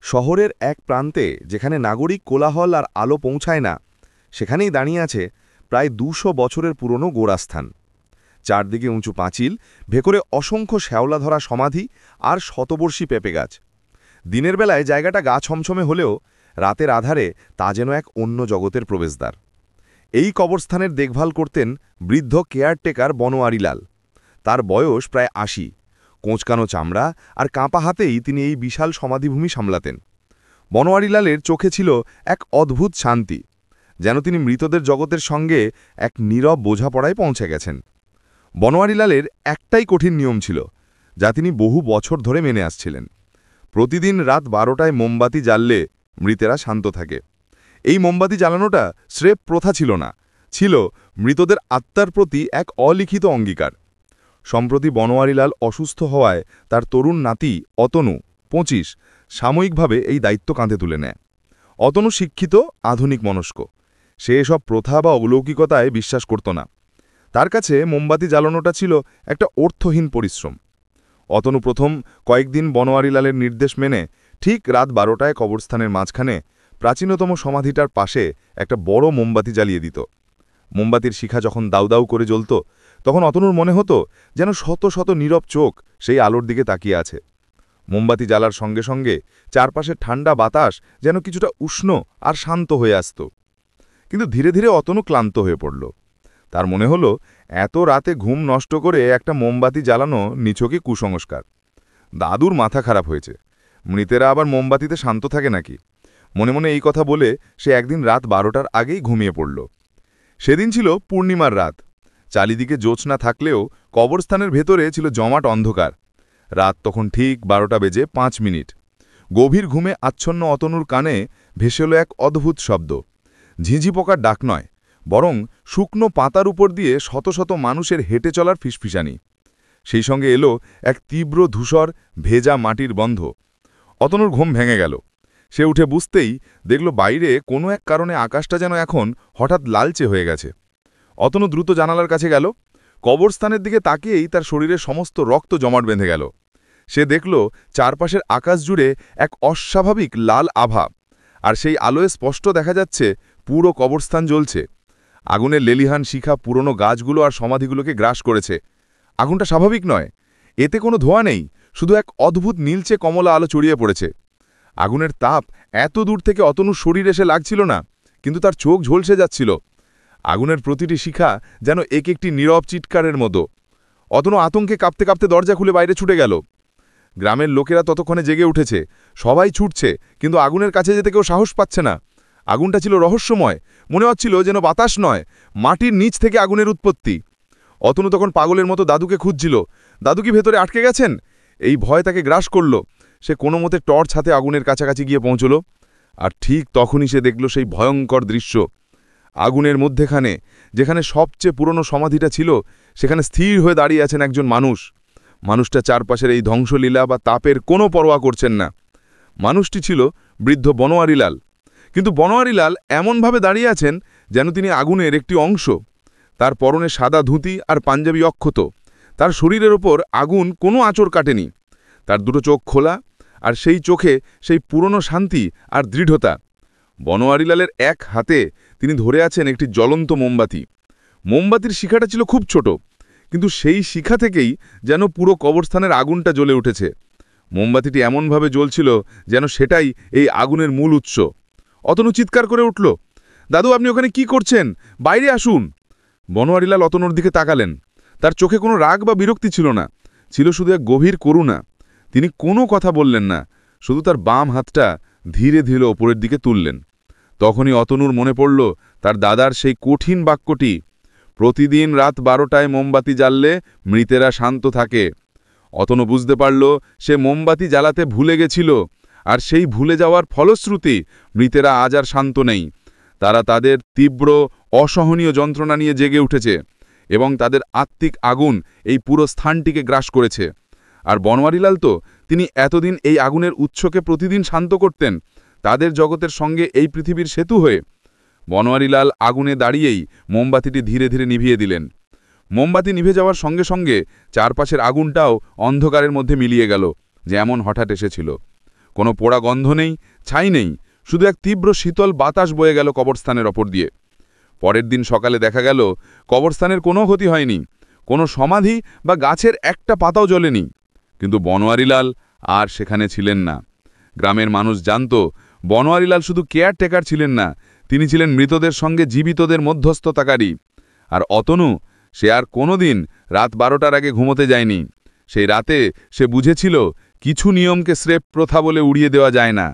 শহরের এক প্রান্তে যেখানে নাগরিক কোলাহল আর আলো পৌঁছায় না, সেখানেই দাঁড়িয়ে আছে প্রায় ২০০ বছরের পুরনো গোড়াস্থান। চারদিকে উঁচু পাঁচিল, ভেতরে অসংখ্য শ্যাওলা ধরা সমাধি আর শতবর্ষী পেঁপে গাছ। দিনের বেলায় জায়গাটা গা ছমছমে হলেও রাতের আধারে তা যেন এক অন্য জগতের প্রবেশদ্বার। এই কবরস্থানের দেখভাল করতেন বৃদ্ধ কেয়ারটেকার বনোয়ারিলাল। তার বয়স প্রায় ৮০। কোঁচকানো চামড়া আর কাঁপা হাতেই তিনি এই বিশাল সমাধিভূমি সামলাতেন। বনোয়ারিলালের চোখে ছিল এক অদ্ভুত শান্তি, যেন তিনি মৃতদের জগতের সঙ্গে এক নীরব বোঝাপড়ায় পৌঁছে গেছেন। বনোয়ারিলালের একটাই কঠিন নিয়ম ছিল, যা তিনি বহু বছর ধরে মেনে আসছিলেন। প্রতিদিন রাত ১২টায় মোমবাতি জ্বাললে মৃতেরা শান্ত থাকে। এই মোমবাতি জ্বালানোটা স্রেফ প্রথা ছিল না, ছিল মৃতদের আত্মার প্রতি এক অলিখিত অঙ্গীকার। সম্প্রতি বনোয়ারিলাল অসুস্থ হওয়ায় তার তরুণ নাতি অতনু ২৫ সাময়িকভাবে এই দায়িত্ব কাঁধে তুলে নেয়। অতনু শিক্ষিত, আধুনিক মনস্ক। সে এসব প্রথা বা অলৌকিকতায় বিশ্বাস করত না। তার কাছে মোমবাতি জ্বালানোটা ছিল একটা অর্থহীন পরিশ্রম। অতনু প্রথম কয়েকদিন বনোয়ারিলালের নির্দেশ মেনে ঠিক রাত ১২টায় কবরস্থানের মাঝখানে প্রাচীনতম সমাধিটার পাশে একটা বড় মোমবাতি জ্বালিয়ে দিত। মোমবাতির শিখা যখন দাউ দাউ করে জ্বলত, তখন অতনুর মনে হতো যেন শত শত নীরব চোখ সেই আলোর দিকে তাকিয়ে আছে। মোমবাতি জ্বালার সঙ্গে সঙ্গে চারপাশের ঠান্ডা বাতাস যেন কিছুটা উষ্ণ আর শান্ত হয়ে আসত। কিন্তু ধীরে ধীরে অতনু ক্লান্ত হয়ে পড়ল। তার মনে হলো এত রাতে ঘুম নষ্ট করে একটা মোমবাতি জ্বালানো নিছকই কুসংস্কার। দাদুর মাথা খারাপ হয়েছে, মৃতেরা আবার মোমবাতিতে শান্ত থাকে নাকি? মনে মনে এই কথা বলে সে একদিন রাত ১২টার আগেই ঘুমিয়ে পড়ল। সেদিন ছিল পূর্ণিমার রাত। চারিদিকে জ্যোৎস্না থাকলেও কবরস্থানের ভেতরে ছিল জমাট অন্ধকার। রাত তখন ঠিক ১২:০৫। গভীর ঘুমে আচ্ছন্ন অতনুর কানে ভেসে এলো এক অদ্ভুত শব্দ। ঝিঁঝি পোকার ডাক নয়, বরং শুকনো পাতার উপর দিয়ে শত শত মানুষের হেঁটে চলার ফিসফিসানি। সেই সঙ্গে এলো এক তীব্র ধূসর ভেজা মাটির গন্ধ। অতনুর ঘুম ভেঙে গেল। সে উঠে বুঝতেই দেখল বাইরে কোনো এক কারণে আকাশটা যেন এখন হঠাৎ লালচে হয়ে গেছে। অতনু দ্রুত জানালার কাছে গেল। কবরস্থানের দিকে তাকিয়েই তার শরীরে সমস্ত রক্ত জমাট বেঁধে গেল। সে দেখল চারপাশের আকাশ জুড়ে এক অস্বাভাবিক লাল আভা, আর সেই আলোয় স্পষ্ট দেখা যাচ্ছে পুরো কবরস্থান জ্বলছে। আগুনের লেলিহান শিখা পুরনো গাছগুলো আর সমাধিগুলোকে গ্রাস করেছে। আগুনটা স্বাভাবিক নয়, এতে কোনো ধোঁয়া নেই, শুধু এক অদ্ভুত নীলচে কমলা আলো ছড়িয়ে পড়েছে। আগুনের তাপ এত দূর থেকে অতনুর শরীর এসে লাগছিল না, কিন্তু তার চোখ ঝলসে যাচ্ছিল। আগুনের প্রতিটি শিখা যেন এক একটি নীরব চিৎকারের মতো। অতনু আতঙ্কে কাঁপতে কাঁপতে দরজা খুলে বাইরে ছুটে গেল। গ্রামের লোকেরা ততক্ষণে জেগে উঠেছে, সবাই ছুটছে, কিন্তু আগুনের কাছে যেতে কেউ সাহস পাচ্ছে না। আগুনটা ছিল রহস্যময়, মনে হচ্ছিল যেন বাতাস নয়, মাটির নিচ থেকে আগুনের উৎপত্তি। অতনু তখন পাগলের মতো দাদুকে খুঁজছিল। দাদু কি ভেতরে আটকে গেছেন? এই ভয় তাকে গ্রাস করল। সে কোনো মতে টর্চ হাতে আগুনের কাছাকাছি গিয়ে পৌঁছল, আর ঠিক তখনই সে দেখল সেই ভয়ঙ্কর দৃশ্য। আগুনের মধ্যেখানে, যেখানে সবচেয়ে পুরনো সমাধিটা ছিল, সেখানে স্থির হয়ে দাঁড়িয়ে আছেন একজন মানুষ। মানুষটা চারপাশের এই ধ্বংসলীলা বা তাপের কোনো পরোয়া করছেন না। মানুষটি ছিল বৃদ্ধ বনোয়ারিলাল। কিন্তু বনোয়ারিলাল এমনভাবে দাঁড়িয়ে আছেন যেন তিনি আগুনের একটি অংশ। তার পরনে সাদা ধুতি আর পাঞ্জাবি অক্ষত। তার শরীরের ওপর আগুন কোনো আঁচড় কাটেনি। তার দুটো চোখ খোলা, আর সেই চোখে সেই পুরনো শান্তি আর দৃঢ়তা। বনোয়ারিলালের এক হাতে তিনি ধরে আছেন একটি জ্বলন্ত মোমবাতি। মোমবাতির শিখাটা ছিল খুব ছোট, কিন্তু সেই শিখা থেকেই যেন পুরো কবরস্থানের আগুনটা জ্বলে উঠেছে। মোমবাতিটি এমনভাবে জ্বলছিল যেন সেটাই এই আগুনের মূল উৎস। অতনু চিৎকার করে উঠল, দাদু, আপনি ওখানে কি করছেন? বাইরে আসুন। বনোয়ারিলাল অতনুর দিকে তাকালেন। তার চোখে কোনো রাগ বা বিরক্তি ছিল না, ছিল শুধু এক গভীর করুণা। তিনি কোনো কথা বললেন না, শুধু তার বাম হাতটা ধীরে ধীরে ওপরের দিকে তুললেন। তখনই অতনুর মনে পড়ল তার দাদার সেই কঠিন বাক্যটি, প্রতিদিন রাত ১২টায় মোমবাতি জ্বাললে মৃতেরা শান্ত থাকে। অতনু বুঝতে পারল সে মোমবাতি জ্বালাতে ভুলে গেছিল, আর সেই ভুলে যাওয়ার ফলশ্রুতি মৃতেরা আজ আর শান্ত নেই। তারা তাদের তীব্র অসহনীয় যন্ত্রণা নিয়ে জেগে উঠেছে, এবং তাদের আত্মিক আগুন এই পুরো স্থানটিকে গ্রাস করেছে। আর বনোয়ারিলাল তো, তিনি এতদিন এই আগুনের উৎসকে প্রতিদিন শান্ত করতেন, তাদের জগতের সঙ্গে এই পৃথিবীর সেতু হয়ে। বনোয়ারিলাল আগুনে দাঁড়িয়েই মোমবাতিটি ধীরে ধীরে নিভিয়ে দিলেন। মোমবাতি নিভে যাওয়ার সঙ্গে সঙ্গে চারপাশের আগুনটাও অন্ধকারের মধ্যে মিলিয়ে গেল, যেমন হঠাৎ এসেছিল। কোনো পোড়া গন্ধ নেই, ছাই নেই, শুধু এক তীব্র শীতল বাতাস বয়ে গেল কবরস্থানের ওপর দিয়ে। পরের দিন সকালে দেখা গেল কবরস্থানের কোনো ক্ষতি হয়নি, কোনো সমাধি বা গাছের একটা পাতাও জ্বলেনি। কিন্তু বনোয়ারিলাল আর সেখানে ছিলেন না। গ্রামের মানুষ জানত বনোয়ারিলাল শুধু কেয়ারটেকার ছিলেন না, তিনি ছিলেন মৃতদের সঙ্গে জীবিতদের মধ্যস্থতাকারী। আর অতনু, সে আর কোনোদিন রাত 12টার আগে ঘুমোতে যায়নি। সেই রাতে সে বুঝেছিল কিছু নিয়মকে স্রেফ প্রথা বলে উড়িয়ে দেওয়া যায় না।